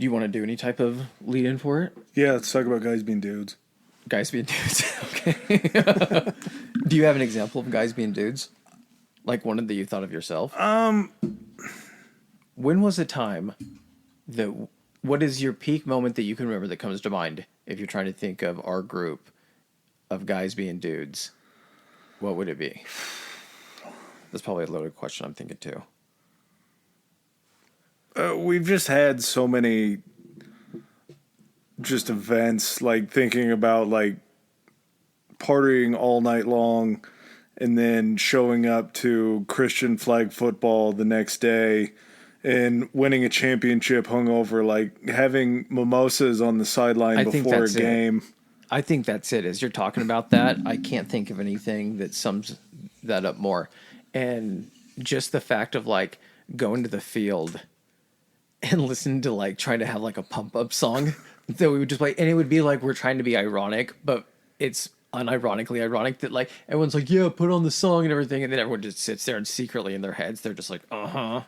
Do you want to do any type of lead in for it? Yeah, let's talk about guys being dudes. Guys being dudes. Okay. Do you have an example of guys being dudes? Like one that you thought of yourself? When was a time that, what is your peak moment that you can remember that comes to mind if you're trying to think of our group of guys being dudes? What would it be? That's probably a loaded question, I'm thinking too. We've just had so many just events, like thinking about like partying all night long and then showing up to Christian flag football the next day and winning a championship hungover, like having mimosas on the sideline before a game. I think that's it. As you're talking about that, I can't think of anything that sums that up more. And just the fact of like going to the field and listening to like trying to have like a pump up song that we would just play, and it would be like we're trying to be ironic, but it's unironically ironic that like everyone's like, yeah, put on the song and everything, and then everyone just sits there and secretly in their heads they're just like, I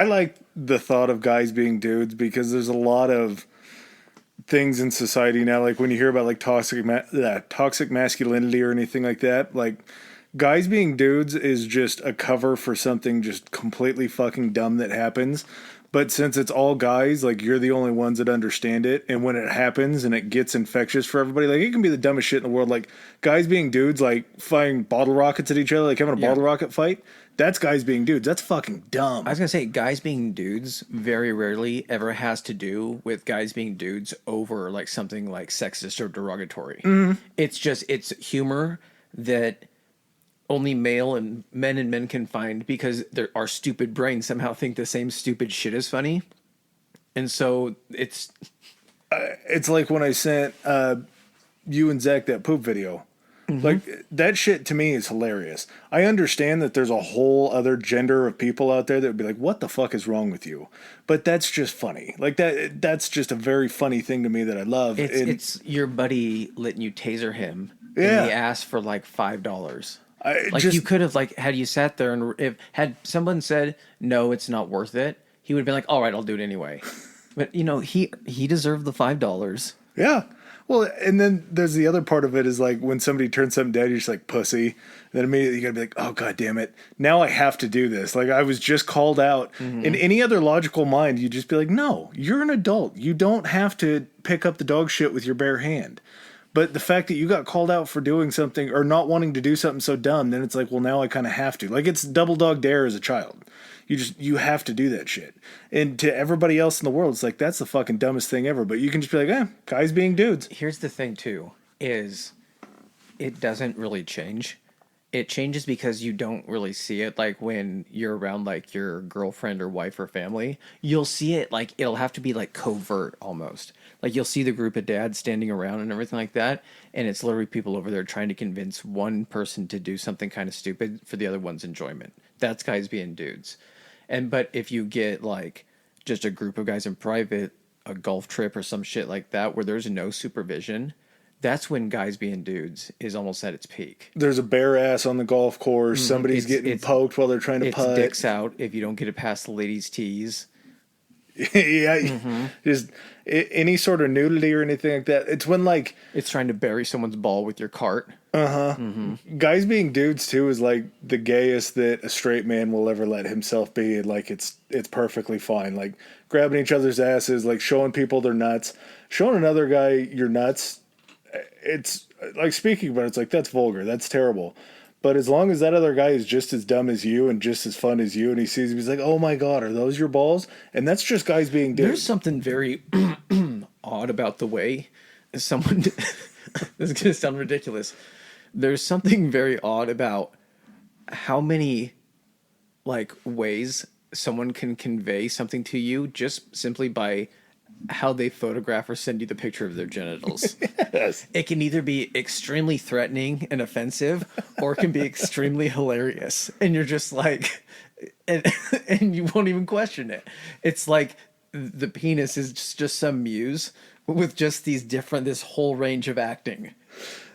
like the thought of guys being dudes because there's a lot of things in society now, like when you hear about like toxic masculinity or anything like that, like guys being dudes is just a cover for something just completely fucking dumb that happens. But since it's all guys, like you're the only ones that understand it. And when it happens and it gets infectious for everybody, like it can be the dumbest shit in the world. Like guys being dudes, like firing bottle rockets at each other, like having a bottle rocket fight. That's guys being dudes. That's fucking dumb. I was going to say, guys being dudes very rarely ever has to do with guys being dudes over like something like sexist or derogatory. Mm-hmm. It's humor that only men can find because our stupid brains somehow think the same stupid shit is funny. And so it's like when I sent you and Zach that poop video. Mm-hmm. Like that shit to me is hilarious. I understand that there's a whole other gender of people out there that would be like, what the fuck is wrong with you? But that's just funny. Like that's just a very funny thing to me that I love. It's your buddy letting you taser him. Yeah. And he asked for like $5. You could have like, had you sat there and had someone said, no, it's not worth it, he would have been like, all right, I'll do it anyway. But you know, he deserved the $5. Yeah. Well, and then there's the other part of it is like when somebody turns something down, you're just like pussy. And then immediately you gotta be like, oh god damn it, now I have to do this. Like I was just called out. Mm-hmm. In any other logical mind, you'd just be like, no, you're an adult. You don't have to pick up the dog shit with your bare hand. But the fact that you got called out for doing something or not wanting to do something so dumb, then it's like, well, now I kind of have to. Like it's double dog dare as a child. You have to do that shit. And to everybody else in the world, it's like, that's the fucking dumbest thing ever. But you can just be like, guys being dudes. Here's the thing, too, is it doesn't really change. It changes because you don't really see it. Like when you're around like your girlfriend or wife or family, you'll see it like it'll have to be like covert almost. Like you'll see the group of dads standing around and everything like that. And it's literally people over there trying to convince one person to do something kind of stupid for the other one's enjoyment. That's guys being dudes. But if you get like just a group of guys in private, a golf trip or some shit like that where there's no supervision, that's when guys being dudes is almost at its peak. There's a bare ass on the golf course. Somebody's getting poked while they're trying to putt. Dicks out if you don't get it past the ladies' tees. Yeah, just any sort of nudity or anything like that. It's when like it's trying to bury someone's ball with your cart. Guys being dudes too is like the gayest that a straight man will ever let himself be, and like it's perfectly fine. Like grabbing each other's asses, like showing people their nuts, showing another guy your nuts. It's like speaking about it, it's like that's vulgar, that's terrible. But as long as that other guy is just as dumb as you and just as fun as you, and he sees him, he's like, oh my god, are those your balls? And that's just guys being dudes. There's something very odd about the way someone... this is going to sound ridiculous. There's something very odd about how many like ways someone can convey something to you just simply by how they photograph or send you the picture of their genitals. Yes. It can either be extremely threatening and offensive, or it can be extremely hilarious. And you're just like, and you won't even question it. It's like the penis is just some muse with just this whole range of acting.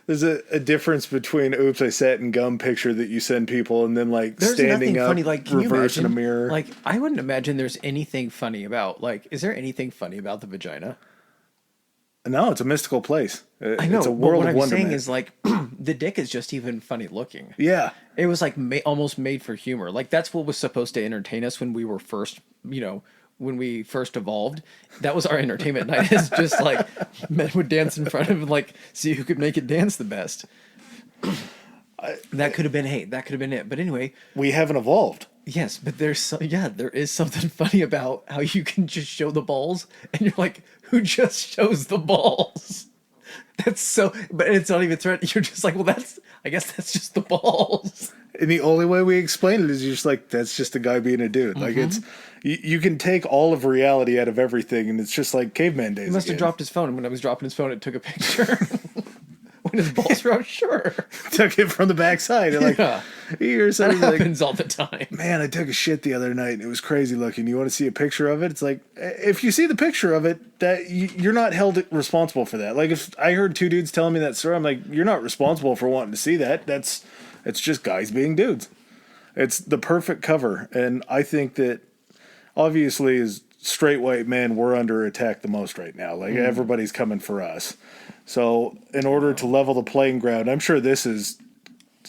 There's a difference between oops, I sat in gum picture that you send people and then like There's standing nothing up, funny. Like, can you reverse in a imagine? mirror. Like, I wouldn't imagine there's anything funny about. Like, is there anything funny about the vagina? No, it's a mystical place. I know, It's a but world what of I'm wonderment. saying is like the dick is just even funny looking. Yeah. It was like almost made for humor. Like that's what was supposed to entertain us when we were first, when we first evolved. That was our entertainment night. Is just like men would dance in front of him, like see who could make it dance the best. That could have been that could have been it. But anyway, We haven't evolved. yes, but there is something funny about how you can just show the balls, and you're like, who just shows the balls? That's so, but it's not even threat. You're just like, well, I guess that's just the balls. And the only way we explain it is you're just like, that's just a guy being a dude. Like it's, you can take all of reality out of everything and it's just like caveman days. He must have again. dropped his phone, and when I was dropping his phone, it took a picture. When his balls were out, sure. Took it from the backside. And like, Yeah. you're That something like, happens all the time. man, I took a shit the other night and it was crazy looking. You want to see a picture of it? It's like, if you see the picture of it, that you're not held responsible for that. Like if I heard two dudes telling me that story, I'm like, you're not responsible for wanting to see that. It's just guys being dudes. It's the perfect cover. And I think that obviously as straight white men, we're under attack the most right now. Like everybody's coming for us. So in order to level the playing ground, I'm sure this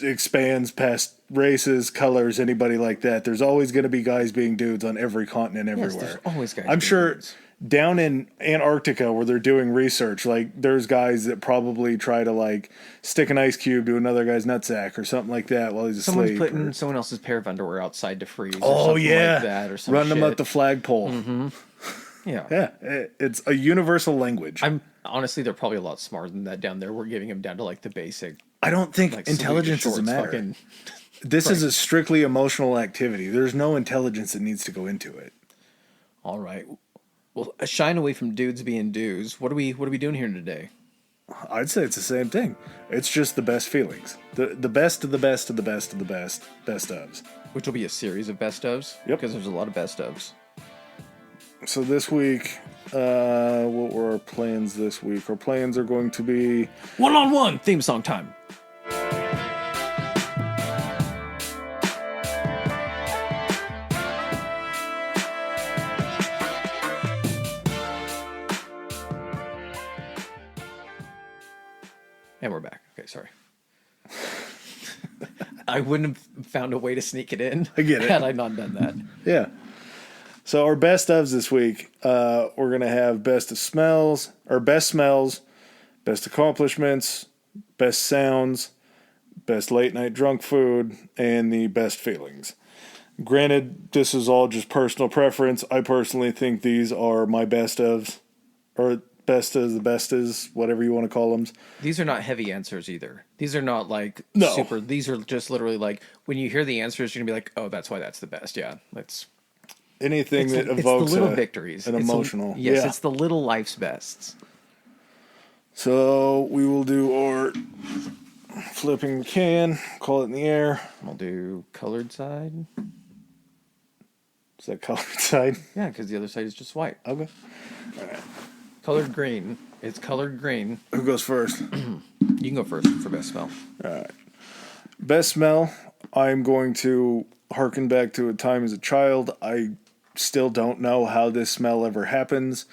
expands past races, colors, anybody like that. There's always going to be guys being dudes on every continent everywhere. there's always guys I'm being sure dudes. down in Antarctica where they're doing research, like there's guys that probably try to like stick an ice cube to another guy's nutsack or something like that while he's Someone's asleep. putting or- someone else's pair of underwear outside to freeze. Or oh something yeah, like that, or some run them up shit. the flagpole. Yeah. Yeah, it's a universal language. I'm honestly, they're probably a lot smarter than that down there. We're giving them down to like the basic, I don't think like intelligence is a Swedish matter. shorts, fucking. This is a strictly emotional activity. There's no intelligence that needs to go into it. All right. Well, shine away from dudes being dudes. What are we doing here today? I'd say it's the same thing. It's just the best feelings. The best of the best of the best of the best ofs. Which will be a series of best ofs. Yep. Because there's a lot of best ofs. So this week, what were our plans this week? Our plans are going to be One-on-one theme song time. And we're back. Okay, sorry. I wouldn't have found a way to sneak it in. I get it. Had I not done that. yeah. So our best ofs this week, we're gonna have best of smells, or best smells, best accomplishments, best sounds, best late night drunk food, and the best feelings. Granted, this is all just personal preference. I personally think these are my best ofs, or best as the best is, whatever you want to call them. These are not heavy answers either. These are not like No. super. These are just literally like when you hear the answers, you're gonna be like, "Oh, that's why that's the best." Yeah, it's Anything that it's the evokes little victories, an It's the- emotional. yes, yeah. it's the little life's bests. So we will do our flipping the can, call it in the air. I'll do colored side. Is that colored side? Yeah, because the other side is just white. Okay. Colored green. It's colored green. Who goes first? You can go first for best smell. Best smell. I'm going to harken back to a time as a child. I still don't know how this smell ever happens.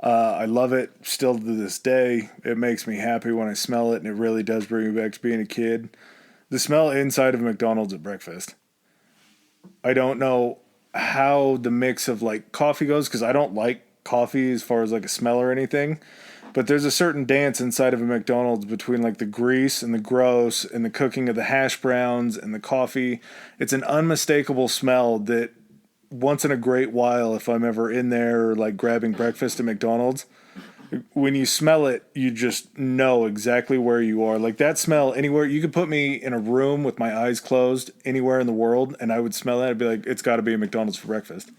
I love it still to this day. It makes me happy when I smell it, and it really does bring me back to being a kid. The smell inside of McDonald's at breakfast. I don't know how the mix of like coffee goes because I don't like coffee as far as like a smell or anything. But there's a certain dance inside of a McDonald's between like the grease and the gross and the cooking of the hash browns and the coffee. It's an unmistakable smell that once in a great while, if I'm ever in there like grabbing breakfast at McDonald's, when you smell it, you just know exactly where you are. Like that smell anywhere, you could put me in a room with my eyes closed anywhere in the world and I would smell that. I'd be like, it's got to be a McDonald's for breakfast.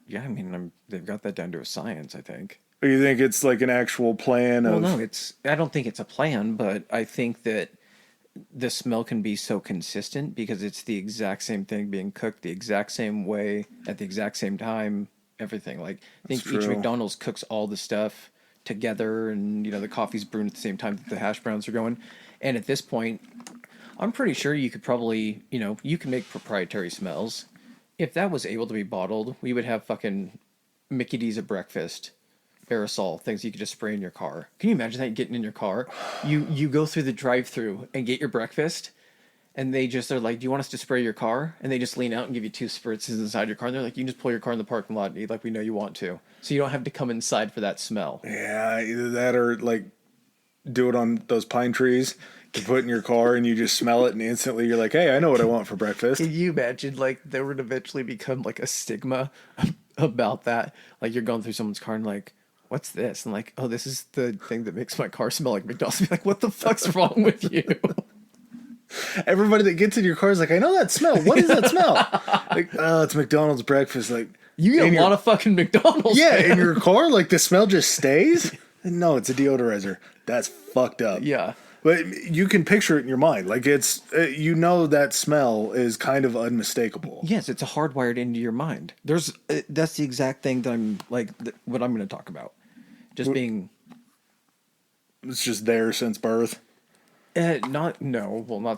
Yeah, I mean, they've got that down to a science, I think. Or you think it's like an actual plan Well, of... no, I don't think it's a plan, but I think that the smell can be so consistent because it's the exact same thing being cooked the exact same way at the exact same time, everything. Like, I think That's each true. McDonald's cooks all the stuff together, and the coffee's brewing at the same time that the hash browns are going. And at this point, I'm pretty sure you could probably, you can make proprietary smells. If that was able to be bottled, we would have fucking Mickey D's at breakfast aerosol things you could just spray in your car. Can you imagine that getting in your car? You go through the drive-through and get your breakfast, and they just are like, "Do you want us to spray your car?" And they just lean out and give you 2 spritzes inside your car. And they're like, "You can just pull your car in the parking lot and eat like we know you want to, so you don't have to come inside for that smell." Yeah, either that or like do it on those pine trees. You put it in your car and you just smell it, and instantly you're like, "Hey, I know what I want for breakfast." Can you imagine like there would eventually become like a stigma about that? Like you're going through someone's car and like, "What's this?" And like, "Oh, this is the thing that makes my car smell like McDonald's." Be like, "What the fuck's wrong with you?" Everybody that gets in your car is like, "I know that smell. What is that smell?" Like, "Oh, it's McDonald's breakfast." Like, You get a lot of fucking McDonald's. yeah, man. in your car, like the smell just stays. No, it's a deodorizer. That's fucked up. Yeah. But you can picture it in your mind. Like it's, that smell is kind of unmistakable. Yes, it's a hardwired into your mind. That's the exact thing that I'm like, what I'm going to talk about. Just being, It's just there since birth. not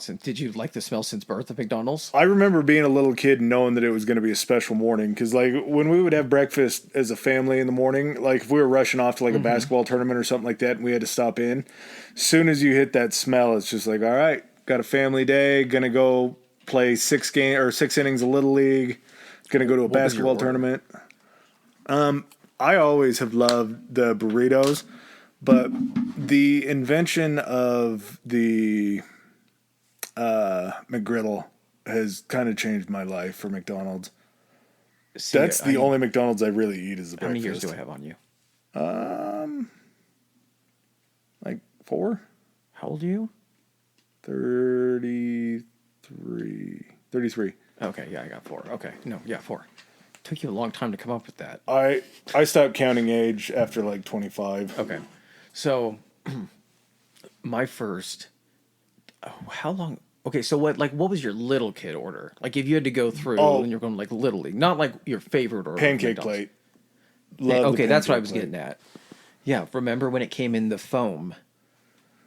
since, did you like the smell since birth of McDonald's? I remember being a little kid and knowing that it was going to be a special morning. Because, like, when we would have breakfast as a family in the morning, like, if we were rushing off to, like, a basketball tournament or something like that and we had to stop in, as soon as you hit that smell, it's just like, all right, got a family day, going to go play 6 innings of Little League, going to go to a basketball tournament. I always have loved the burritos, but the invention of the McGriddle has kind of changed my life for McDonald's. See, That's the only McDonald's I really eat is the How many breakfast. years do I have on you? Like 4? How old are you? 33. 33. Okay, yeah, I got 4. Okay, no, yeah, 4. Took you a long time to come up with that. I stopped counting age after like 25. Okay, so my first, how long? Okay, so what was your little kid order? Like if you had to go through and you're going like Little League, not like your favorite order. Pancake McDonald's. plate. Love the Okay, that's what I pancake was plate. getting at. Yeah, remember when it came in the foam,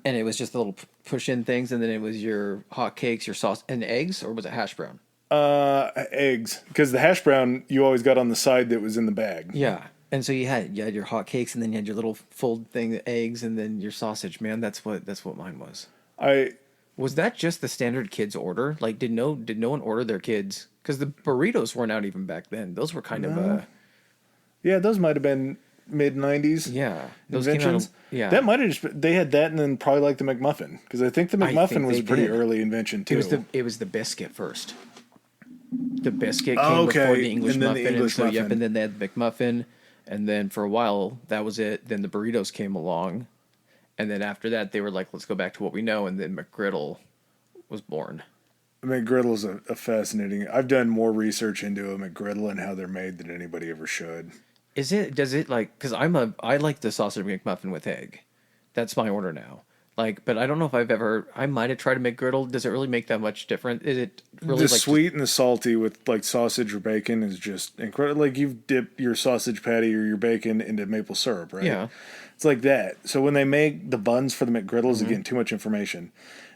and it was just the little push-in things, and then it was your hot cakes, your sauce, and eggs, or was it hash brown? Eggs, because the hash brown you always got on the side that was in the bag. Yeah, and so you had your hot cakes, and then you had your little fold thing, the eggs, and then your sausage. Man, that's what mine was. Was that just the standard kids order? Like, did no one order their kids? Because the burritos weren't out even back then. Those were kind of Yeah, those might have been mid 90s. yeah. Those Inventions. yeah. That might have just been, they had that and then probably like the McMuffin, because I think the McMuffin think was they a pretty did. early invention too. It was the biscuit first. The biscuit came Oh, okay. before the English And then the muffin, English and so muffin. and then they had the McMuffin, and then for a while that was it. Then the burritos came along, and then after that they were like, let's go back to what we know, and then McGriddle was born. McGriddle's a fascinating. I've done more research into a McGriddle and how they're made than anybody ever should. Does it like, because I like the sausage McMuffin with egg. That's my order now. Like, but I don't know if I might have tried a McGriddle. Does it really make that much difference? Is it really The like sweet and the salty with like sausage or bacon is just incredible. Like you've dipped your sausage patty or your bacon into maple syrup, right? Yeah. It's like that. So when they make the buns for the McGriddles, again, too much information.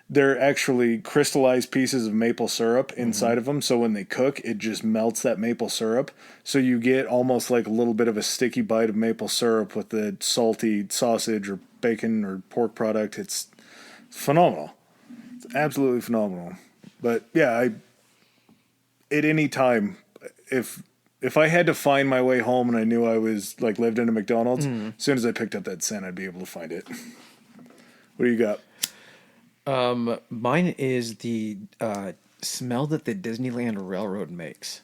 They're actually crystallized pieces of maple syrup inside of them. So when they cook, it just melts that maple syrup. So you get almost like a little bit of a sticky bite of maple syrup with the salty sausage or bacon or pork product. It's phenomenal. It's absolutely phenomenal. But yeah, at any time, if I had to find my way home and I knew I was like lived in a McDonald's, as soon as I picked up that scent, I'd be able to find it. What do you got? Mine is the smell that the Disneyland Railroad makes.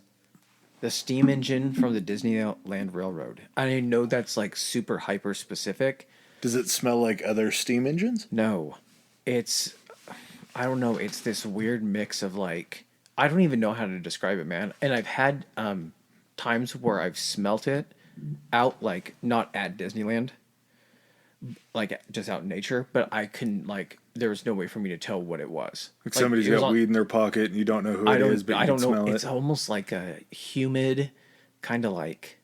The steam engine from the Disneyland Railroad. I know that's like super hyper specific. Does it smell like other steam engines? No, I don't know. It's this weird mix of like, I don't even know how to describe it, man. And I've had times where I've smelt it out, like not at Disneyland, like just out in nature, but I couldn't like, there was no way for me to tell what it was. Like somebody's it was got on- weed in their pocket and you don't know who it is, but you I can don't know. smell It's it. almost like a humid, kind of like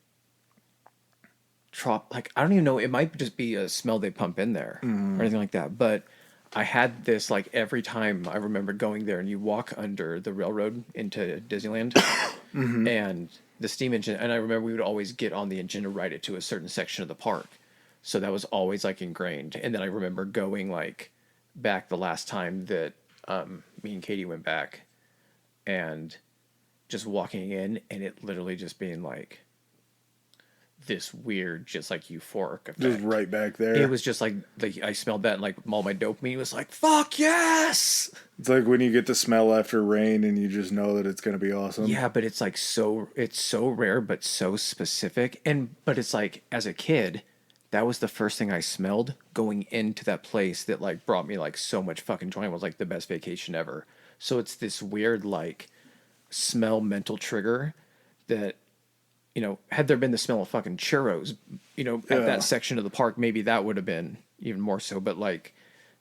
like I don't even know. It might just be a smell they pump in there or anything like that. But I had this like every time I remember going there, and you walk under the railroad into Disneyland, and the steam engine. And I remember we would always get on the engine to ride it to a certain section of the park, so that was always like ingrained. And then I remember going like back the last time that me and Katie went back, and just walking in, and it literally just being like this weird, just like euphoric effect. Just right back there. It was just like I smelled that, and like all my dopamine was like, "Fuck yes!" It's like when you get the smell after rain, and you just know that it's gonna be awesome. Yeah, but it's like it's so rare, but so specific, but it's like as a kid, that was the first thing I smelled going into that place that like brought me like so much fucking joy and was like the best vacation ever. So it's this weird like smell mental trigger that, had there been the smell of fucking churros, at that section of the park, maybe that would have been even more so. But like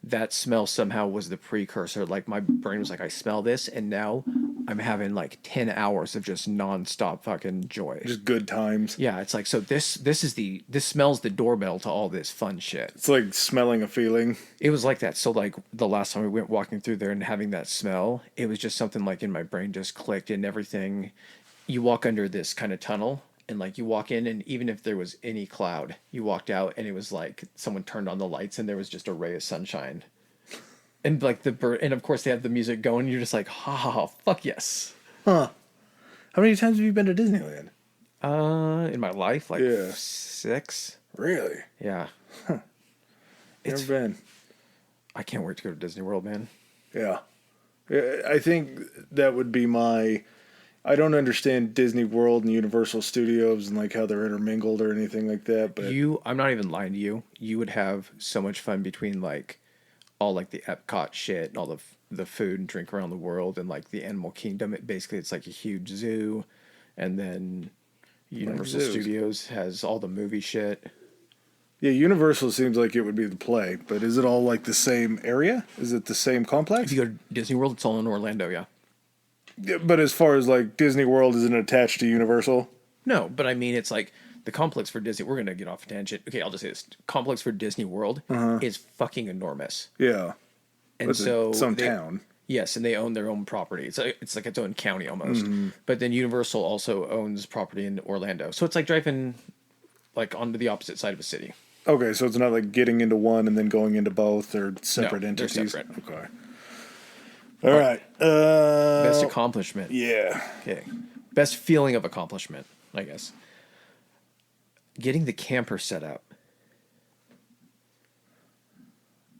that smell somehow was the precursor. Like my brain was like, I smell this, and now I'm having like 10 hours of just nonstop fucking joy. Just good times. Yeah, it's like, so this smells the doorbell to all this fun shit. It's like smelling a feeling. It was like that. So like the last time we went walking through there and having that smell, it was just something like in my brain just clicked, and everything. You walk under this kind of tunnel, and like you walk in, and even if there was any cloud, you walked out and it was like someone turned on the lights and there was just a ray of sunshine. And like the bird, and of course they have the music going, and you're just like, ha, fuck yes. Huh. How many times have you been to Disneyland? In my life, like 6. Really? Yeah. Never been. I can't wait to go to Disney World, man. Yeah. I think that would be I don't understand Disney World and Universal Studios and like how they're intermingled or anything like that, but I'm not even lying to you. You would have so much fun between like all like the Epcot shit and all the food and drink around the world, and like the Animal Kingdom. It's like a huge zoo, and then Universal Studios has all the movie shit. Yeah, Universal seems like it would be the play, but is it all like the same area? Is it the same complex? If you go to Disney World, it's all in Orlando, yeah. Yeah, but as far as like Disney World isn't attached to Universal? No, but I mean, it's like the complex for Disney. We're going to get off a tangent. Okay, I'll just say this. Complex for Disney World is fucking enormous. Yeah. And so some town. Yes, and they own their own property. It's like its own county almost. But then Universal also owns property in Orlando. So it's like driving like onto the opposite side of a city. Okay, so it's not like getting into one and then going into both or separate entities. They're separate. Okay. All right. Best accomplishment. Yeah. Okay. Best feeling of accomplishment, I guess. Getting the camper set up.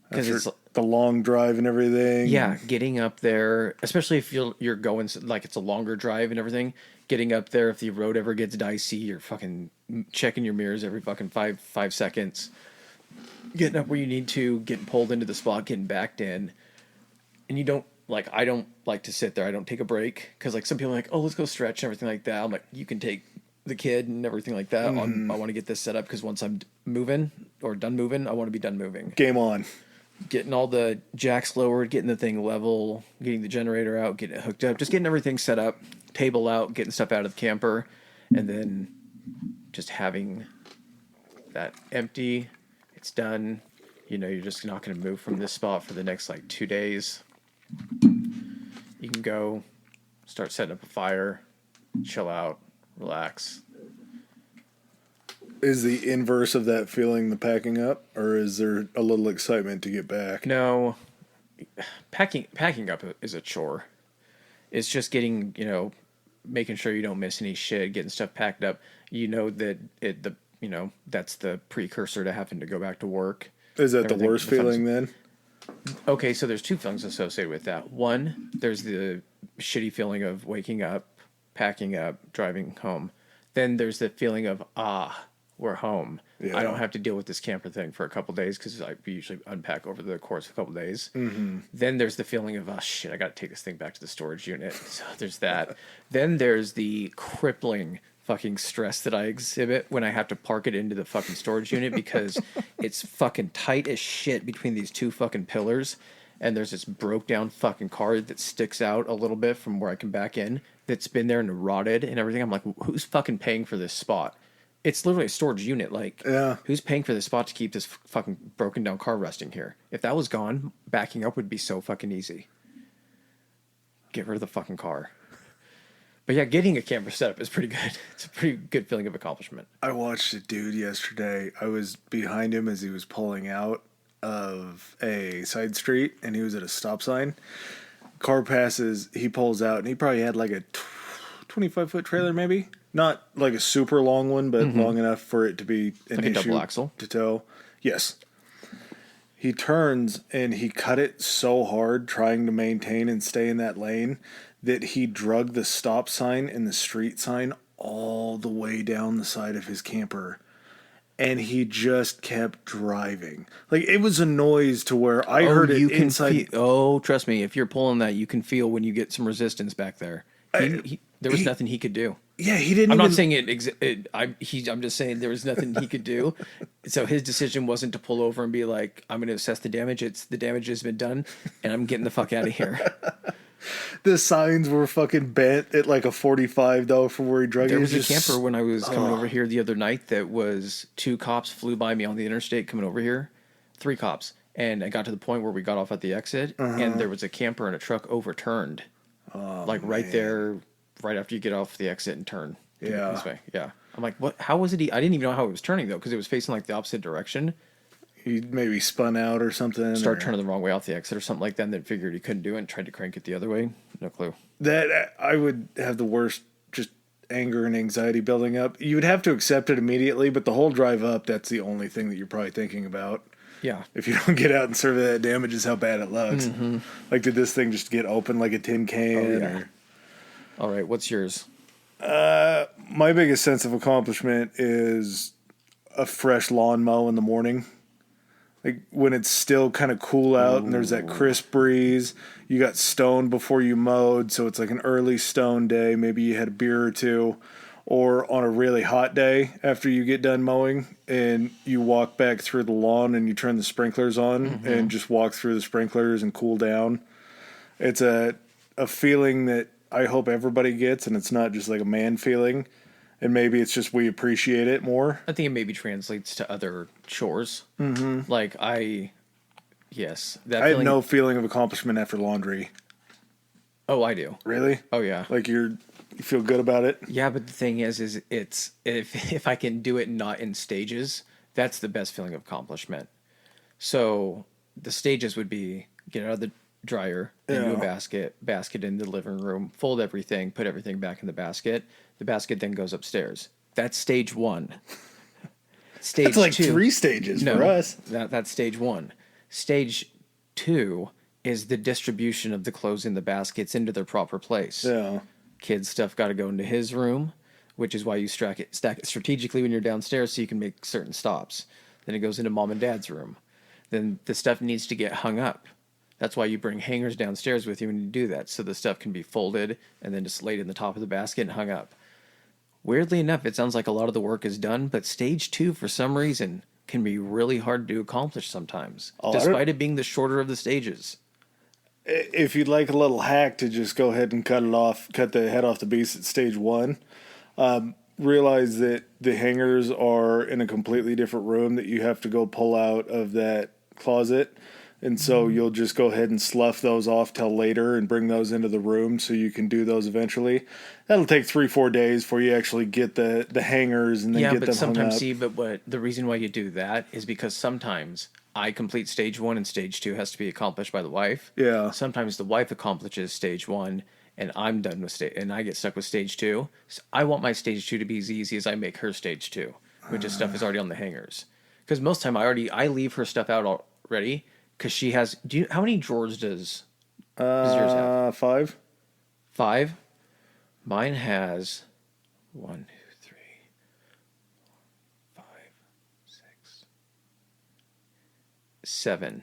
Because it's the long drive and everything. Yeah, getting up there, especially if you're going like it's a longer drive and everything. Getting up there, if the road ever gets dicey, you're fucking checking your mirrors every fucking five seconds. Getting up where you need to, getting pulled into the spot, getting backed in, and you don't like. I don't like to sit there. I don't take a break because like some people are like, oh, let's go stretch and everything like that. I'm like, you can take the kid and everything like that. I want to get this set up because once I'm moving or done moving, I want to be done moving. Game on. Getting all the jacks lowered, getting the thing level, getting the generator out, getting it hooked up, just getting everything set up, table out, getting stuff out of the camper, and then just having that empty. It's done. You're just not going to move from this spot for the next like 2 days. You can go start setting up a fire, chill out, relax. Is the inverse of that feeling the packing up, or is there a little excitement to get back? No, packing up is a chore. It's just getting, making sure you don't miss any shit, getting stuff packed up. That's the precursor to having to go back to work. Is that the worst feeling then? Okay, so there's two feelings associated with that. One, there's the shitty feeling of waking up, packing up, driving home. Then there's the feeling of, we're home. Yeah. I don't have to deal with this camper thing for a couple days because we usually unpack over the course of a couple days. Mm-hmm. Then there's the feeling of, shit, I got to take this thing back to the storage unit. So there's that. Then there's the crippling fucking stress that I exhibit when I have to park it into the fucking storage unit because it's fucking tight as shit between these two fucking pillars. And there's this broke down fucking car that sticks out a little bit from where I can back in that's been there and rotted and everything. I'm like, who's fucking paying for this spot? It's literally a storage unit. Like, Yeah. who's paying for this spot to keep this fucking broken down car resting here? If that was gone, backing up would be so fucking easy. Get rid of the fucking car. But yeah, getting a camper set up is pretty good. It's a pretty good feeling of accomplishment. I watched a dude yesterday. I was behind him as he was pulling out of a side street, and he was at a stop sign. Car passes, he pulls out, and he probably had like a 25-foot trailer, maybe. Not like a super long one, but long enough for it to be an Like a issue double axle? to tow. Yes. He turns and he cut it so hard trying to maintain and stay in that lane that he drug the stop sign and the street sign all the way down the side of his camper. And he just kept driving. Like, it was a noise to where I heard it inside. Trust me, if you're pulling that, you can feel when you get some resistance back there. There was nothing he could do. Yeah, he didn't I'm even... not saying I'm just saying there was nothing he could do. So his decision wasn't to pull over and be like, I'm going to assess the damage. It's the damage has been done, and I'm getting the fuck out of here. The signs were fucking bent at like a 45, though, from where he drug it. There was a camper when I was coming over here the other night that was 2 cops flew by me on the interstate coming over here. 3 cops. And I got to the point where we got off at the exit, and there was a camper and a truck overturned. Like right there, right after you get off the exit and turn. Yeah. This way. Yeah. I'm like, what? How was it? I didn't even know how it was turning, though, because it was facing like the opposite direction. He maybe spun out or something. Start turning the wrong way off the exit or something like that, and then figured he couldn't do it and tried to crank it the other way. No clue. That I would have the worst just anger and anxiety building up. You would have to accept it immediately, but the whole drive up, that's the only thing that you're probably thinking about. Yeah. If you don't get out and survey that damage is how bad it looks. Like, did this thing just get open like a tin can? yeah. All right, what's yours? My biggest sense of accomplishment is a fresh lawn mow in the morning. Like, when it's still kind of cool out and there's that crisp breeze, you got stoned before you mowed, so it's like an early stone day. Maybe you had a beer or two, or on a really hot day after you get done mowing and you walk back through the lawn and you turn the sprinklers on and just walk through the sprinklers and cool down. It's a feeling that I hope everybody gets, and it's not just like a man feeling. And maybe it's just we appreciate it more. I think it maybe translates to other chores. Mm-hmm. Like yes. That I have no feeling of accomplishment after laundry. Oh, I do. Really? Oh, yeah. Like you feel good about it? Yeah, but the thing is it's if I can do it not in stages, that's the best feeling of accomplishment. So the stages would be get out of the dryer, into a basket in the living room, fold everything, put everything back in the basket. The basket then goes upstairs. That's stage 1. Stage That's like 2, 3 stages for us. That's stage 1. Stage 2 is the distribution of the clothes in the baskets into their proper place. Yeah. Kids' stuff got to go into his room, which is why you stack it strategically when you're downstairs so you can make certain stops. Then it goes into mom and dad's room. Then the stuff needs to get hung up. That's why you bring hangers downstairs with you when you do that, so the stuff can be folded and then just laid in the top of the basket and hung up. Weirdly enough, it sounds like a lot of the work is done, but stage 2, for some reason, can be really hard to accomplish sometimes, despite it being the shorter of the stages. If you'd like a little hack to just go ahead and cut the head off the beast at stage 1, realize that the hangers are in a completely different room that you have to go pull out of that closet. And so you'll just go ahead and slough those off till later and bring those into the room so you can do those eventually. That'll take 3-4 days before you actually get the hangers and then get them hung up. But the reason why you do that is because sometimes I complete stage 1 and stage 2 has to be accomplished by the wife. Yeah. Sometimes the wife accomplishes stage 1 and I'm done with and I get stuck with stage 2. So I want my stage 2 to be as easy as I make her stage 2, which is stuff is already on the hangers. Because most of the time I leave her stuff out already. Because she has... how many drawers does yours have? 5. 5? Mine has 1, 2, 3, 4, 5, 6, 7.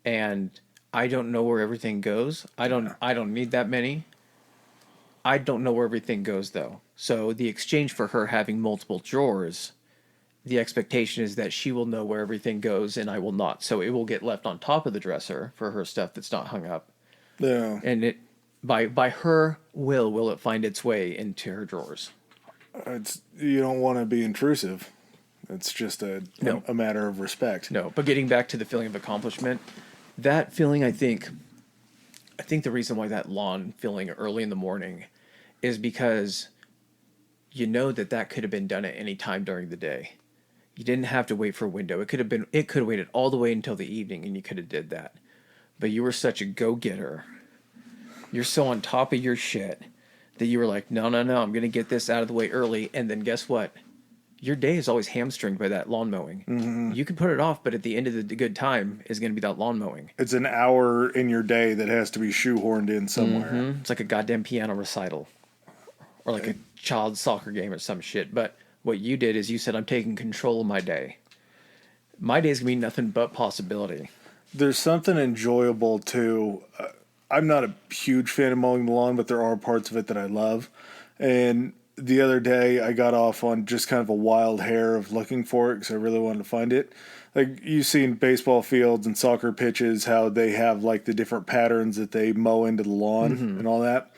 And I don't know where everything goes. I don't need that many. I don't know where everything goes, though. So the exchange for her having multiple drawers... the expectation is that she will know where everything goes and I will not. So it will get left on top of the dresser for her stuff that's not hung up. Yeah. And it by her will it find its way into her drawers. You don't want to be intrusive. It's just No. a matter of respect. No, but getting back to the feeling of accomplishment, that feeling, I think the reason why that lawn feeling early in the morning is because you know that that could have been done at any time during the day. You didn't have to wait for a window. It could have waited all the way until the evening and you could have did that. But you were such a go-getter. You're so on top of your shit that you were like, no, I'm going to get this out of the way early. And then guess what? Your day is always hamstringed by that lawn mowing. Mm-hmm. You can put it off, but at the end of the good time is going to be that lawn mowing. It's an hour in your day that has to be shoehorned in somewhere. Mm-hmm. It's like a goddamn piano recital or like a child soccer game or some shit. But what you did is you said, I'm taking control of my day. My day's going to be nothing but possibility. There's something enjoyable too. I'm not a huge fan of mowing the lawn, but there are parts of it that I love. And the other day I got off on just kind of a wild hair of looking for it because I really wanted to find it. Like you've seen baseball fields and soccer pitches, how they have like the different patterns that they mow into the lawn and all that.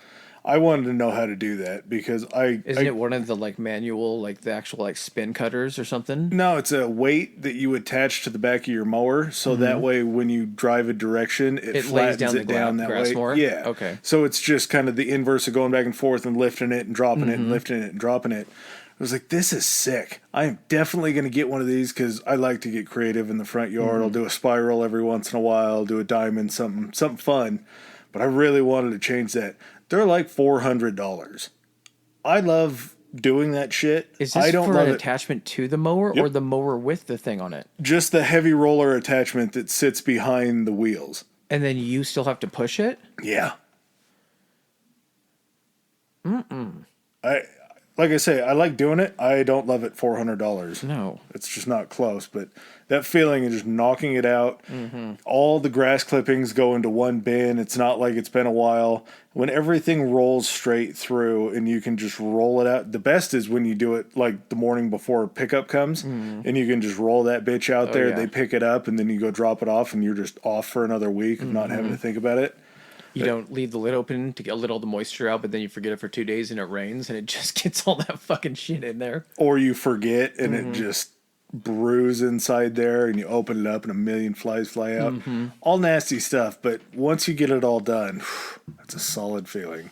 I wanted to know how to do that because Isn't it one of the like manual, like the actual like spin cutters or something? No, it's a weight that you attach to the back of your mower, so that way when you drive a direction, it lays flattens down it the down that grass way. more? Yeah. Okay. So it's just kind of the inverse of going back and forth and lifting it and dropping it and lifting it and dropping it. I was like, this is sick. I am definitely going to get one of these because I like to get creative in the front yard. I'll do a spiral every once in a while, do a diamond, something fun. But I really wanted to change that. They're like $400. I love doing that shit. Is this I don't for love an it. attachment to the mower or the mower with the thing on it? Just the heavy roller attachment that sits behind the wheels. And then you still have to push it? Yeah. Like I say, I like doing it. I don't love it $400. No. It's just not close. But that feeling of just knocking it out, all the grass clippings go into one bin. It's not like it's been a while. When everything rolls straight through and you can just roll it out. The best is when you do it like the morning before pickup comes and you can just roll that bitch out there. yeah. They pick it up and then you go drop it off and you're just off for another week of not having to think about it. You don't leave the lid open to let all the moisture out, but then you forget it for 2 days and it rains and it just gets all that fucking shit in there. Or you forget and it just brews inside there and you open it up and a million flies fly out. All nasty stuff, but once you get it all done, that's a solid feeling.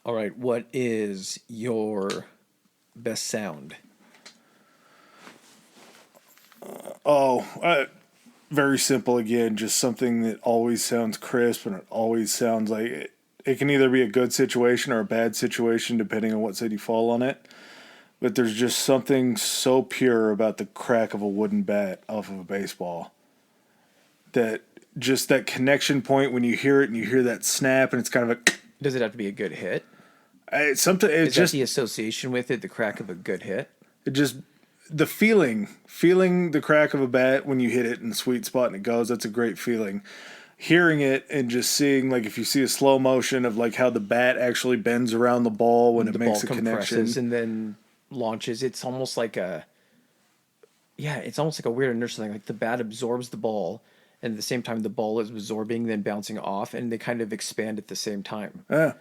All right, what is your best sound? Very simple again, just something that always sounds crisp and it always sounds like it can either be a good situation or a bad situation depending on what side you fall on it. But there's just something so pure about the crack of a wooden bat off of a baseball. That just that connection point when you hear it and you hear that snap and it's kind of a... Does it have to be a good hit? It's Is just that the association with it, the crack of a good hit? it just the feeling the crack of a bat when you hit it in the sweet spot and it goes, that's a great feeling. Hearing it and just seeing, like, if you see a slow motion of like how the bat actually bends around the ball when it The makes ball a connection. compresses and then launches. It's almost like it's almost like a weird inertia thing. Like the bat absorbs the ball, and at the same time the ball is absorbing, then bouncing off, and they kind of expand at the same time. Yeah.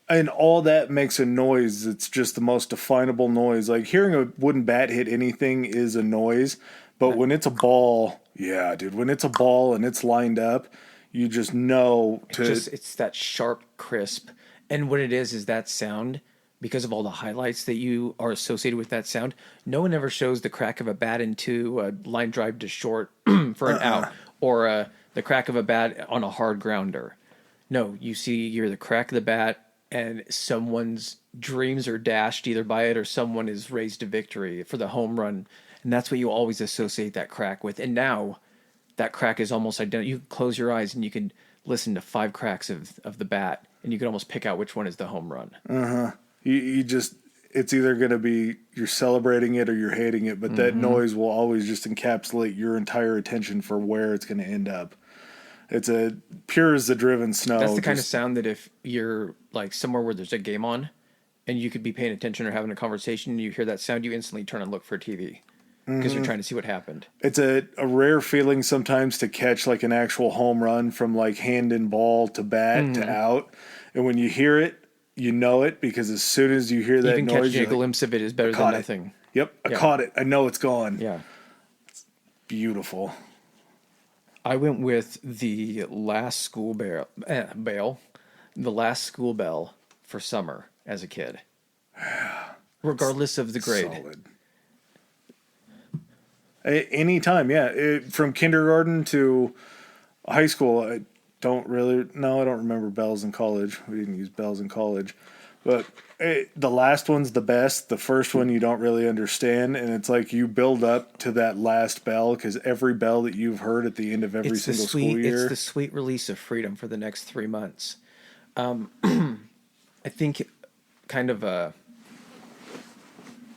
And all that makes a noise. It's just the most definable noise. Like hearing a wooden bat hit anything is a noise, but when it's a ball, yeah, dude, when it's a ball and it's lined up, you just know It's that sharp, crisp, and what it is that sound. Because of all the highlights that you are associated with that sound, no one ever shows the crack of a bat into a line drive to short for an out, or the crack of a bat on a hard grounder. No, you hear the crack of the bat, and someone's dreams are dashed either by it or someone is raised to victory for the home run. And that's what you always associate that crack with. And now that crack is almost identical. You can close your eyes and you can listen to 5 cracks of the bat, and you can almost pick out which one is the home run. you just, it's either going to be you're celebrating it or you're hating it, but that noise will always just encapsulate your entire attention for where it's going to end up. It's a pure as the driven snow. That's the kind of sound that if you're like somewhere where there's a game on and you could be paying attention or having a conversation and you hear that sound, you instantly turn and look for TV because you're trying to see what happened. It's a rare feeling sometimes to catch like an actual home run from like hand and ball to bat to out. And when you hear it, you know it because as soon as you hear that Even noise, catching a you're like, glimpse of it is better than caught it. nothing. Yep, I Yeah. caught it. I know it's gone. Yeah. Beautiful. I went with the last the last school bell for summer as a kid, regardless of the grade. Solid. Anytime, yeah. From kindergarten to high school, I don't really. No, I don't remember bells in college. We didn't use bells in college, but the last one's the best. The first one you don't really understand, and it's like you build up to that last bell because every bell that you've heard at the end of every single school year. It's the sweet release of freedom for the next 3 months. I think kind of a.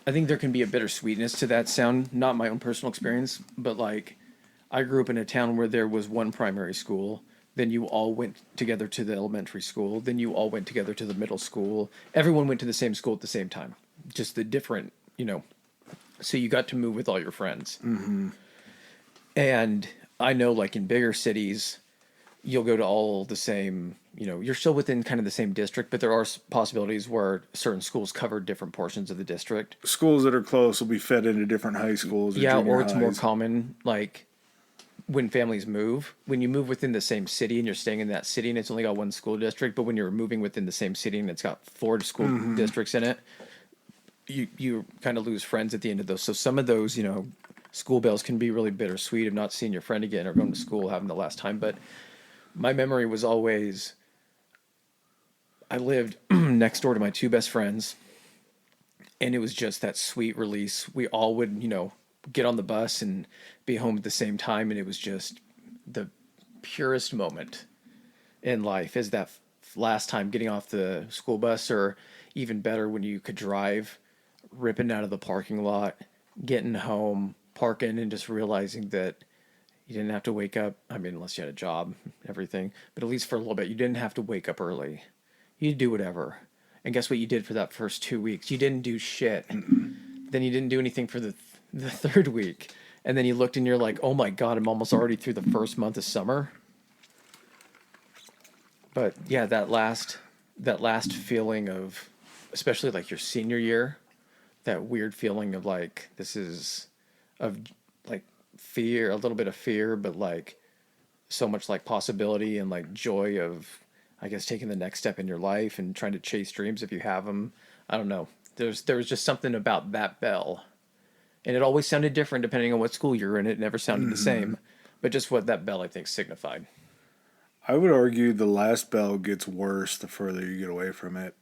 I think there can be a bittersweetness to that sound. Not my own personal experience, but like, I grew up in a town where there was one primary school. Then you all went together to the elementary school. Then you all went together to the middle school. Everyone went to the same school at the same time. Just the different, So you got to move with all your friends. Mm-hmm. And I know, like in bigger cities, you'll go to all the same, you're still within kind of the same district, but there are possibilities where certain schools cover different portions of the district. Schools that are close will be fed into different high schools. Or Yeah, junior or it's more highs. common, like when families move, when you move within the same city and you're staying in that city and it's only got one school district, but when you're moving within the same city and it's got four school districts in it, you kind of lose friends at the end of those. So some of those, school bells can be really bittersweet of not seeing your friend again or going to school having the last time. But my memory was always, I lived next door to my two best friends, and it was just that sweet release. We all would, get on the bus and be home at the same time, and it was just the purest moment in life is that last time getting off the school bus, or even better when you could drive, ripping out of the parking lot, getting home, parking, and just realizing that you didn't have to wake up. I mean, unless you had a job, everything, but at least for a little bit, you didn't have to wake up early. You do whatever. And guess what you did for that first 2 weeks? You didn't do shit. Then you didn't do anything for the third week. And then you looked and you're like, oh my God, I'm almost already through the first month of summer. But yeah, that last feeling of, especially like your senior year, that weird feeling of like, this is of like fear, a little bit of fear, but like so much like possibility and like joy of, I guess, taking the next step in your life and trying to chase dreams if you have them. I don't know. There was just something about that bell, and it always sounded different depending on what school you're in. It never sounded the same, but just what that bell I think signified. I would argue the last bell gets worse the further you get away from it.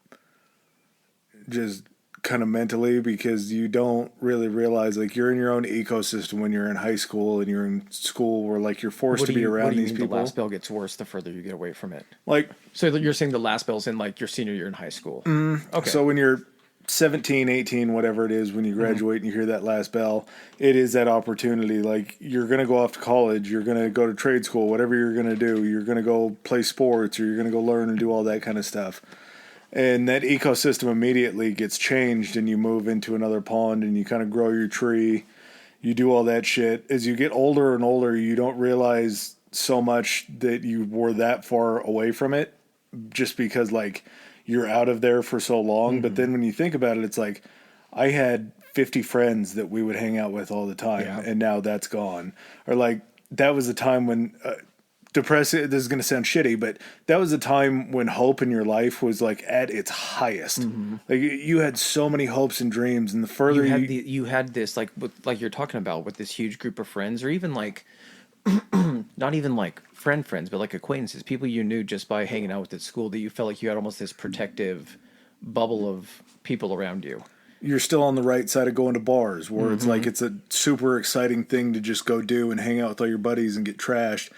Just kind of mentally, because you don't really realize like you're in your own ecosystem when you're in high school and you're in school where like you're forced to be around these people. The last bell gets worse the further you get away from it. Like, So you're saying the last bell's in like your senior year in high school. Okay. so when you're 17, 18, whatever it is, when you graduate and you hear that last bell, it is that opportunity. Like, you're going to go off to college, you're going to go to trade school, whatever you're going to do, you're going to go play sports, or you're going to go learn and do all that kind of stuff. And that ecosystem immediately gets changed, and you move into another pond and you kind of grow your tree. You do all that shit. As you get older and older, you don't realize so much that you were that far away from it just because, like, you're out of there for so long. But then when you think about it, it's like, I had 50 friends that we would hang out with all the time, and now that's gone. Or like, that was a time when depressing, this is going to sound shitty, but that was a time when hope in your life was like at its highest. Like, you had so many hopes and dreams, and the further you had this like you're talking about with this huge group of friends, or even like not even like friends, but like acquaintances, people you knew just by hanging out with at school, that you felt like you had almost this protective bubble of people around you. you're still on the right side of going to bars, where it's like it's a super exciting thing to just go do and hang out with all your buddies and get trashed.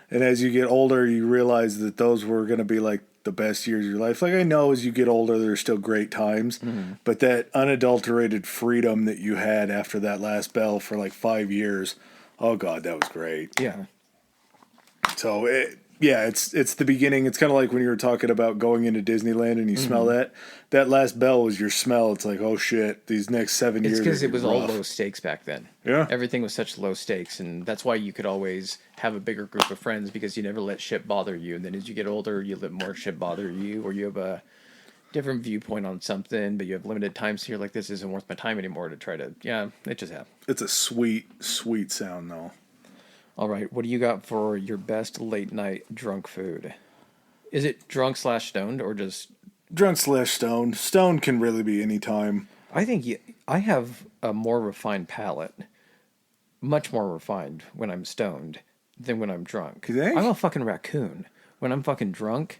And as you get older, you realize that those were going to be like the best years of your life. Like, I know as you get older, there's still great times, but that unadulterated freedom that you had after that last bell for like 5 years, oh God, that was great. Yeah. So it's the beginning. It's kind of like when you were talking about going into Disneyland and you smell that last bell was your smell. It's like, oh shit, these next 7 years. It's because it was all rough. low stakes back then. Yeah. Everything was such low stakes, and that's why you could always have a bigger group of friends, because you never let shit bother you. And then as you get older, you let more shit bother you, or you have different viewpoint on something, but you have limited time, so you're like, this isn't worth my time anymore to try to. Yeah, it just happened. It's a sweet, sweet sound, though. All right, what do you got for your best late night drunk food? Is it drunk slash stoned or just? Drunk slash stoned. Stoned can really be any time. I think I have a more refined palate, much more refined when I'm stoned than when I'm drunk. You think? I'm a fucking raccoon. When I'm fucking drunk,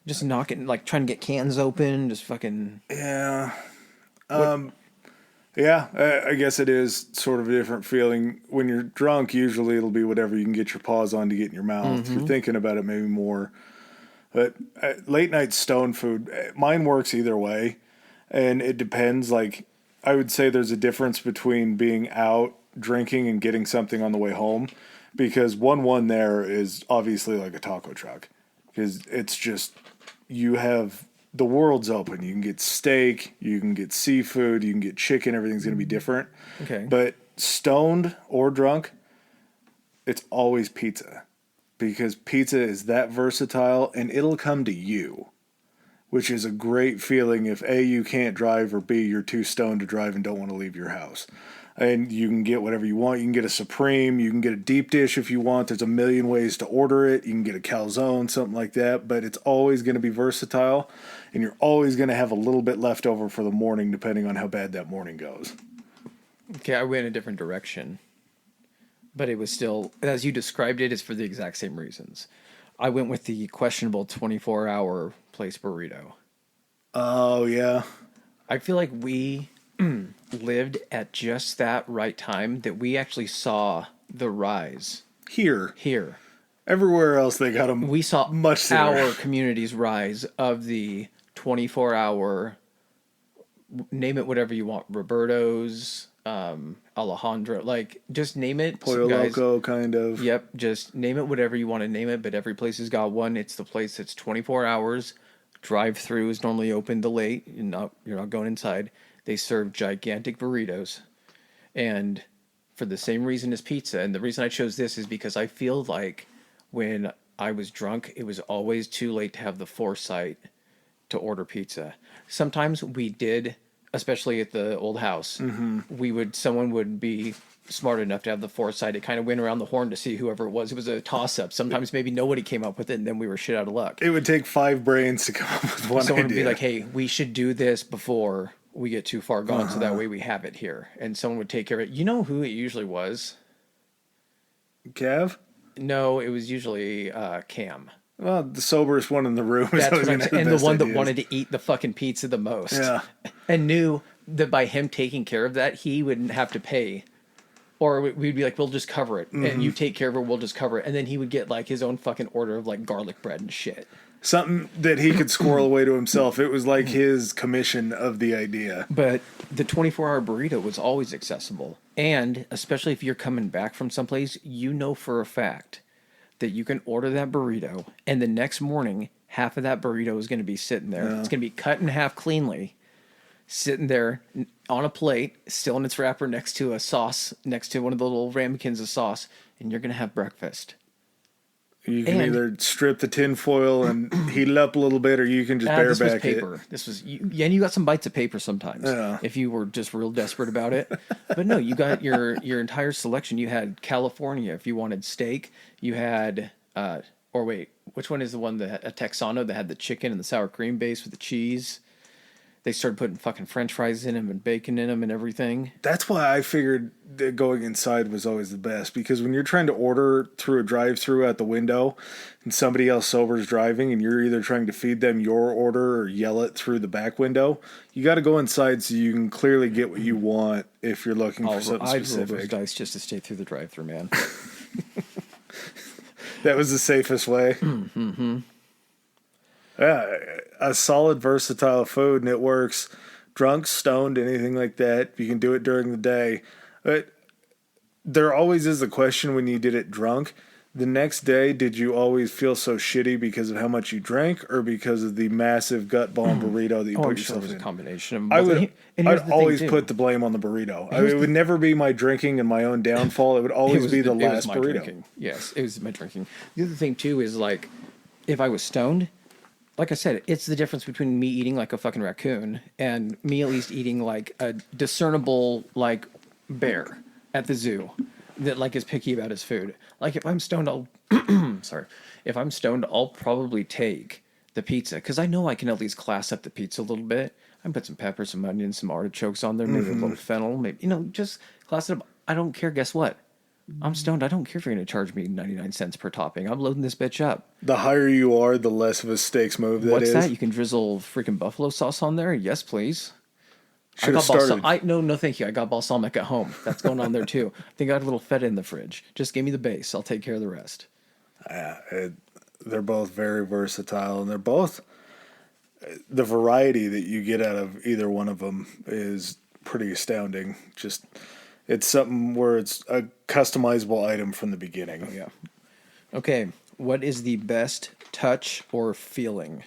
just knocking, like trying to get cans open, just fucking. Yeah. Yeah, I guess it is sort of a different feeling. When you're drunk, usually it'll be whatever you can get your paws on to get in your mouth. If you're thinking about it, maybe more. But late night stone food, mine works either way. And it depends. Like, I would say there's a difference between being out drinking and getting something on the way home. Because 1-1 there is obviously like a taco truck. Because it's just, you have, the world's open. You can get steak, you can get seafood, you can get chicken, everything's going to be different. Okay. But stoned or drunk, it's always pizza. Because pizza is that versatile and it'll come to you, which is a great feeling if A, you can't drive, or B, you're too stoned to drive and don't want to leave your house. And you can get whatever you want. You can get a Supreme, you can get a deep dish if you want. There's a million ways to order it. You can get a calzone, something like that, but it's always going to be versatile, and you're always going to have a little bit left over for the morning depending on how bad that morning goes. Okay, I went a different direction. But it was still, as you described it, it's for the exact same reasons. I went with the questionable 24-hour place burrito. Oh, yeah. I feel like we lived at just that right time that we actually saw the rise Here. Everywhere else they got them We saw much sooner. our community's rise of the 24-hour, name it whatever you want, Roberto's, Alejandro, like just name it. Pollo guys. Loco, kind of. Yep, just name it whatever you want to name it, but every place has got one. It's the place that's 24 hours. Drive-through is normally open to late. You're not going inside. They serve gigantic burritos, and for the same reason as pizza. And the reason I chose this is because I feel like when I was drunk, it was always too late to have the foresight to order pizza. Sometimes we did, especially at the old house. Someone would be smart enough to have the foresight. It kind of went around the horn to see whoever it was. It was a toss-up. Sometimes maybe nobody came up with it, and then we were shit out of luck. It would take 5 brains to come up with one Someone would idea. be like, hey, we should do this before we get too far gone, so that way we have it here. And someone would take care of it. You know who it usually was? Kev? No, it was usually Cam. Well, the soberest one in the room is That's always what I'm going to saying. have And the one ideas. that wanted to eat the fucking pizza the most. Yeah. And knew that by him taking care of that, he wouldn't have to pay. Or we'd be like, we'll just cover it. And you take care of it, we'll just cover it. And then he would get like his own fucking order of like garlic bread and shit. Something that he could squirrel away to himself. It was like his commission of the idea. But the 24-hour burrito was always accessible. And especially if you're coming back from someplace, you know for a fact that you can order that burrito, and the next morning, half of that burrito is going to be sitting there. Yeah. It's going to be cut in half cleanly, sitting there on a plate, still in its wrapper next to a sauce, next to one of the little ramekins of sauce, and you're going to have breakfast. You can And- either strip the tin foil and heat it up a little bit, or you can just This was bareback paper. it. This was, and you got some bites of paper sometimes Yeah. if you were just real desperate about it. But no, you got your entire selection. You had California if you wanted steak. You had, or wait, which one is the one that a Texano that had the chicken and the sour cream base with the cheese? They started putting fucking French fries in them and bacon in them and everything. That's why I figured that going inside was always the best, because when you're trying to order through a drive-through at the window and somebody else sober is driving and you're either trying to feed them your order or yell it through the back window, you got to go inside so you can clearly get what you want if you're looking for something I'd roll those specific. dice just to stay through the drive-through, man. That was the safest way. Yeah, a solid, versatile food, and it works. Drunk, stoned, anything like that. You can do it during the day. But there always is a question when you did it drunk. The next day, did you always feel so shitty because of how much you drank, or because of the massive gut bomb burrito that you I'm put sure it yourself was a in? combination of I both. would. And here's I'd the thing, always too. put the blame on the burrito. Here's It would never be my drinking and my own downfall. It would always be the it was last my burrito. drinking. Yes, it was my drinking. The other thing too is like, if I was stoned, like I said, it's the difference between me eating like a fucking raccoon and me at least eating like a discernible like bear at the zoo that like is picky about his food. Like if I'm stoned, I'll sorry. If I'm stoned, I'll probably take the pizza because I know I can at least class up the pizza a little bit. I can put some pepper, some onions, some artichokes on there, maybe a little fennel, maybe just class it up. I don't care. Guess what? I'm stoned. I don't care if you're going to charge me 99 cents per topping. I'm loading this bitch up. The higher you are, the less of a stakes move that What's is. that? You can drizzle freaking buffalo sauce on there? Yes, please. Should have started. No, thank you. I got balsamic at home. That's going on there too. I think I got a little feta in the fridge. Just give me the base. I'll take care of the rest. They're both very versatile, and they're both the variety that you get out of either one of them is pretty astounding. Just it's something where it's a customizable item from the beginning. Yeah. Okay. What is the best touch or feeling?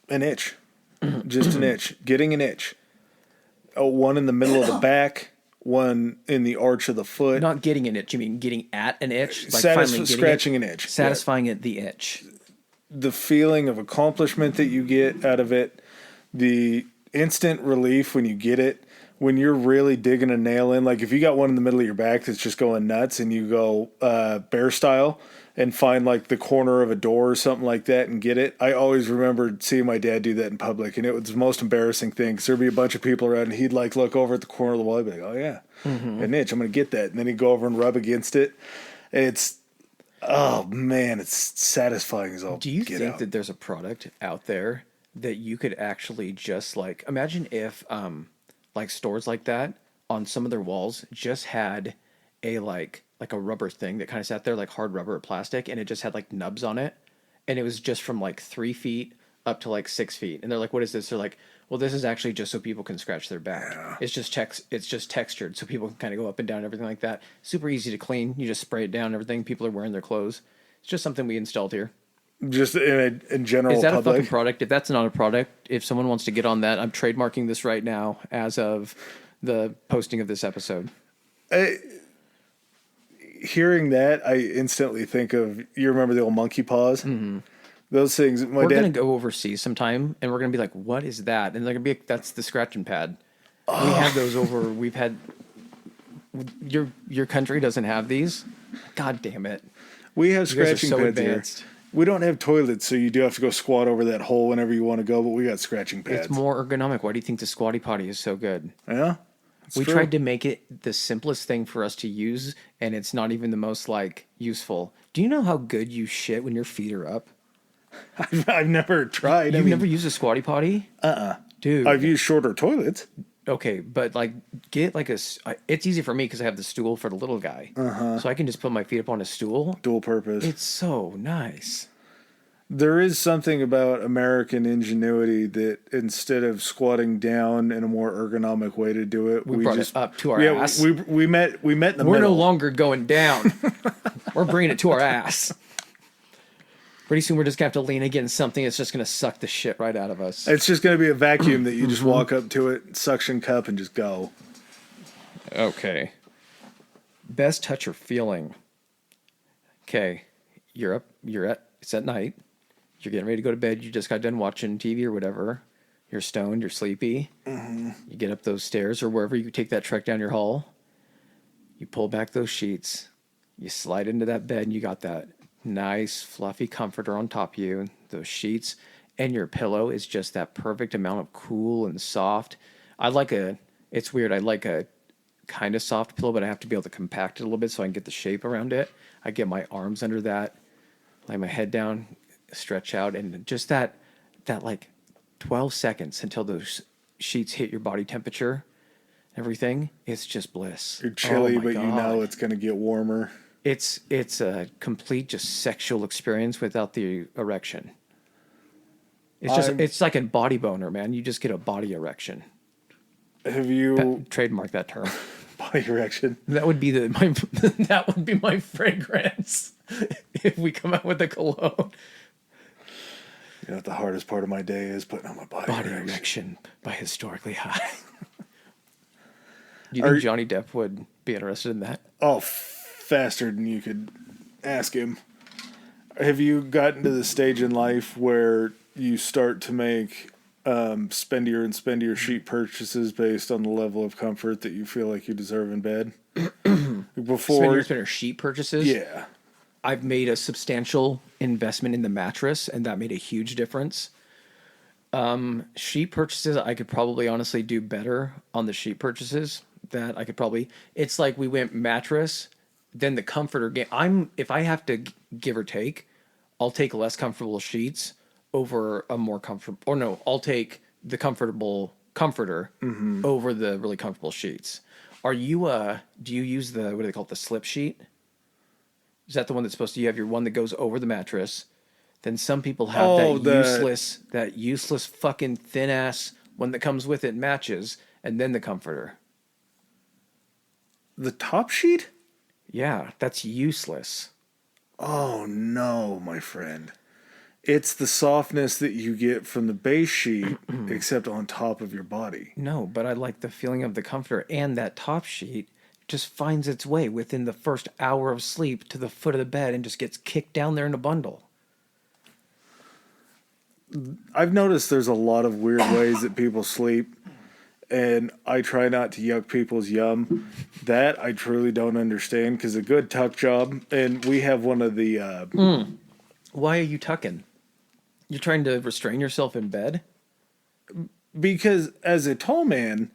An itch, just an itch. Getting an itch. One in the middle of the back, one in the arch of the foot. Not getting an itch. You mean getting at an itch? Like Scratching an itch. Satisfying it, the itch. The feeling of accomplishment that you get out of it, the instant relief when you get it, when you're really digging a nail in. Like if you got one in the middle of your back that's just going nuts and you go bear style and find like the corner of a door or something like that and get it. I always remembered seeing my dad do that in public, and it was the most embarrassing thing because there'd be a bunch of people around and he'd like look over at the corner of the wall and be like, oh yeah, an itch, I'm going to get that. And then he'd go over and rub against it. Oh man, it's satisfying as all Do you get think out. that there's a product out there that you could actually just like imagine if like stores like that on some of their walls just had a like a rubber thing that kind of sat there like hard rubber or plastic, and it just had like nubs on it, and it was just from like 3 feet up to like 6 feet, and they're like, what is this? They're like, well, this is actually just so people can scratch their back. Yeah. It's just textured so people can kind of go up and down and everything like that. Super easy to clean. You just spray it down and everything. People are wearing their clothes. It's just something we installed here. Just in general Is that public? a fucking product? If that's not a product, if someone wants to get on that, I'm trademarking this right now as of the posting of this episode. Hearing that, I instantly think of, you remember the old monkey paws? Mm-hmm. Those things. We're going to go overseas sometime, and we're going to be like, what is that? And they're going to be like, that's the scratching pad. Oh. We have those over, we've had, your country doesn't have these? God damn it. We have scratching pads advanced here. We don't have toilets, so you do have to go squat over that hole whenever you want to go, but we got scratching pads. It's more ergonomic. Why do you think the squatty potty is so good? Yeah. We tried to make it the simplest thing for us to use, and it's not even the most like useful. Do you know how good you shit when your feet are up? I've never tried. You've never used a squatty potty? Dude. I've used shorter toilets. Okay, but like get like it's easy for me because I have the stool for the little guy. So I can just put my feet up on a stool. Dual purpose. It's so nice. There is something about American ingenuity that instead of squatting down in a more ergonomic way to do it, we brought it up to our ass. We met in the middle. We're no longer going down. We're bringing it to our ass. Pretty soon we're just going to have to lean against something that's just going to suck the shit right out of us. It's just going to be a vacuum that you just walk up to it, suction cup, and just go. Okay. Best touch or feeling. Okay. It's at night. You're getting ready to go to bed. You just got done watching TV or whatever. You're stoned. You're sleepy. Mm-hmm. You get up those stairs or wherever you take that trek down your hall. You pull back those sheets. You slide into that bed and you got that nice fluffy comforter on top of you, those sheets, and your pillow is just that perfect amount of cool and soft. It's weird, I like a kind of soft pillow, but I have to be able to compact it a little bit so I can get the shape around it. I get my arms under that, lay my head down, stretch out, and just that like 12 seconds until those sheets hit your body temperature, everything, it's just bliss. You're chilly, but God. You know it's going to get warmer. It's a complete just sexual experience without the erection. It's like a body boner, man. You just get a body erection. Have you trademark that term? Body erection. That would be that would be my fragrance if we come out with a cologne. You know what the hardest part of my day is? Putting on my body erection by Historically High. Do you think Johnny Depp would be interested in that? Oh, faster than you could ask him. Have you gotten to the stage in life where you start to make spendier and spendier sheet purchases based on the level of comfort that you feel like you deserve in bed? Before, Spinner sheet purchases. yeah. I've made a substantial investment in the mattress, and that made a huge difference. Sheet purchases, I could probably honestly do better on the sheet purchases. That I could probably. It's like we went mattress, then the comforter game. If I have to give or take, I'll take less comfortable sheets over a more comfortable. Or no, I'll take the comfortable comforter over the really comfortable sheets. Are you Do you use the, what do they call it, the slip sheet? Is that the one that's supposed to, you have your one that goes over the mattress? Then some people have that useless fucking thin ass one that comes with it, matches, and then the comforter. The top sheet? Yeah, that's useless. Oh no, my friend. It's the softness that you get from the base sheet, except on top of your body. No, but I like the feeling of the comforter, and that top sheet just finds its way within the first hour of sleep to the foot of the bed and just gets kicked down there in a bundle. I've noticed there's a lot of weird ways that people sleep, and I try not to yuck people's yum. That I truly don't understand, because a good tuck job, and we have one of the... Why are you tucking? You're trying to restrain yourself in bed? Because as a tall man,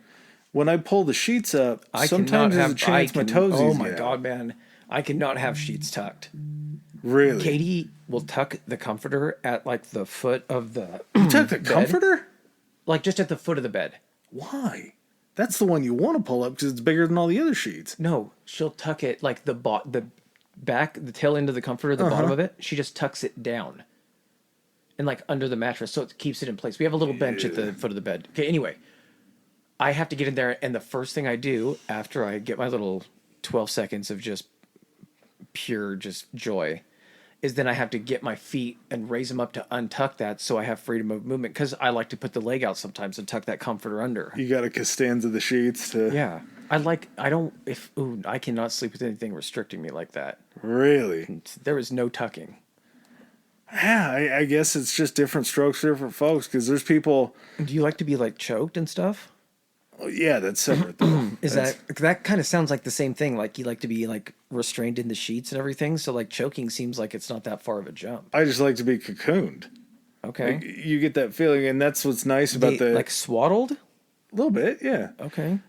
when I pull the sheets up, sometimes there's a chance my toesies Oh my get God, out. man. I cannot have sheets tucked. Really? Katie will tuck the comforter at like the foot of the You tuck the bed. comforter? Like just at the foot of the bed. Why? That's the one you want to pull up because it's bigger than all the other sheets. No, she'll tuck it like the back, the tail end of the comforter, the bottom of it. She just tucks it down and like under the mattress, so it keeps it in place. We have a little bench at the foot of the bed. Okay, anyway, I have to get in there, and the first thing I do after I get my little 12 seconds of just pure just joy is then I have to get my feet and raise them up to untuck that so I have freedom of movement, because I like to put the leg out sometimes and tuck that comforter under. You got to Costanza the sheets to... Yeah. I cannot sleep with anything restricting me like that. Really? There is no tucking. Yeah, I guess it's just different strokes for different folks, because there's people... Do you like to be like choked and stuff? Oh, yeah, that's separate though. That kind of sounds like the same thing? Like you like to be like restrained in the sheets and everything. So like choking seems like it's not that far of a jump. I just like to be cocooned. Okay. Like, you get that feeling, and that's what's nice about the... Like swaddled? A little bit, yeah. Okay.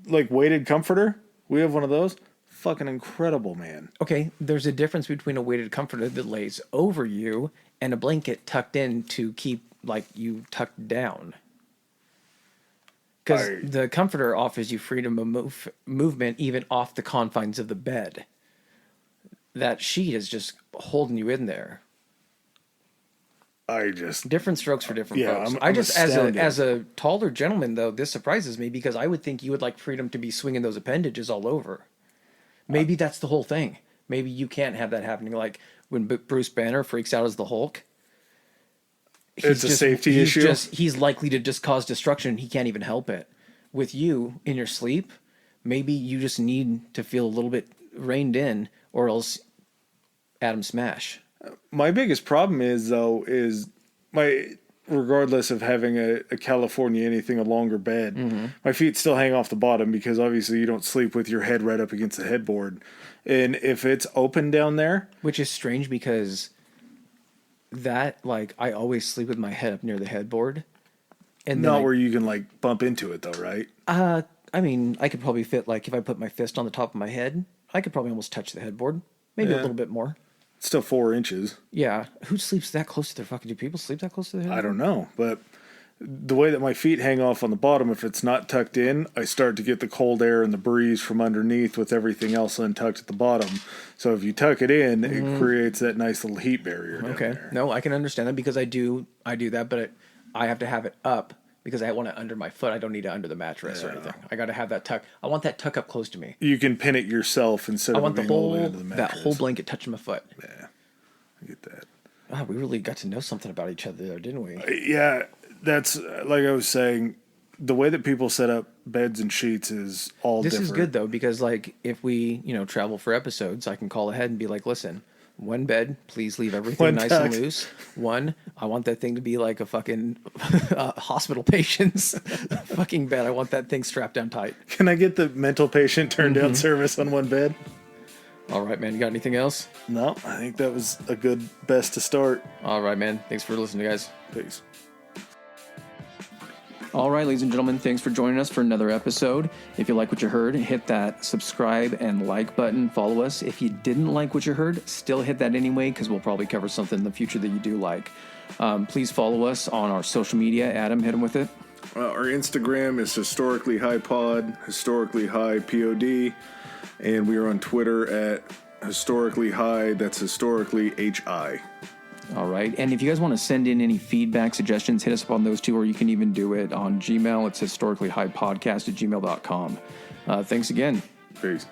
Like weighted comforter. We have one of those. Fucking incredible, man. Okay. There's a difference between a weighted comforter that lays over you and a blanket tucked in to keep like you tucked down. Because the comforter offers you freedom of movement even off the confines of the bed. That sheet is just holding you in there. Different strokes for different folks. I'm astounded. As a taller gentleman though, this surprises me because I would think you would like freedom to be swinging those appendages all over. Maybe that's the whole thing. Maybe you can't have that happening. Like when Bruce Banner freaks out as the Hulk. It's a safety issue. He's likely to just cause destruction. He can't even help it. With you in your sleep, maybe you just need to feel a little bit reined in, or else Atom Smash. My biggest problem is regardless of having a California anything, a longer bed, my feet still hang off the bottom, because obviously you don't sleep with your head right up against the headboard. And if it's open down there... Which is strange, because that, like, I always sleep with my head up near the headboard. And not where you can, like, bump into it, though, right? I mean, I could probably fit, like, if I put my fist on the top of my head, I could probably almost touch the headboard. Maybe a little bit more. It's still 4 inches. Yeah. Who sleeps that close to their fucking... Do people sleep that close to their head? I don't know, but the way that my feet hang off on the bottom, if it's not tucked in, I start to get the cold air and the breeze from underneath with everything else untucked at the bottom. So if you tuck it in, it creates that nice little heat barrier down there. No, I can understand that, because I do that, but I have to have it up because I want it under my foot. I don't need it under the mattress or anything. I got to have that tuck. I want that tuck up close to me. You can pin it yourself instead I of want being all the way under the mattress. that whole blanket touching my foot. Yeah, I get that. Wow, we really got to know something about each other there, didn't we? Yeah, that's like I was saying. The way that people set up beds and sheets is all This different. is good though, because like if we, travel for episodes, I can call ahead and be like, listen, One bed. Please leave everything One nice tux. and loose. One. I want that thing to be like a fucking hospital patient's fucking bed. I want that thing strapped down tight. Can I get the mental patient turn down service on one bed? All right, man. You got anything else? No, I think that was a good best to start. All right, man. Thanks for listening, guys. Peace. All right, ladies and gentlemen, thanks for joining us for another episode. If you like what you heard, hit that subscribe and like button. Follow us. If you didn't like what you heard, still hit that anyway, because we'll probably cover something in the future that you do like. Please follow us on our social media. Adam, hit him with it. Our Instagram is historically high pod, historically high pod, and we are on Twitter at historically high. That's historically HI. All right. And if you guys want to send in any feedback, suggestions, hit us up on those two, or you can even do it on Gmail. It's historicallyhighpodcast@gmail.com. Thanks again. Peace.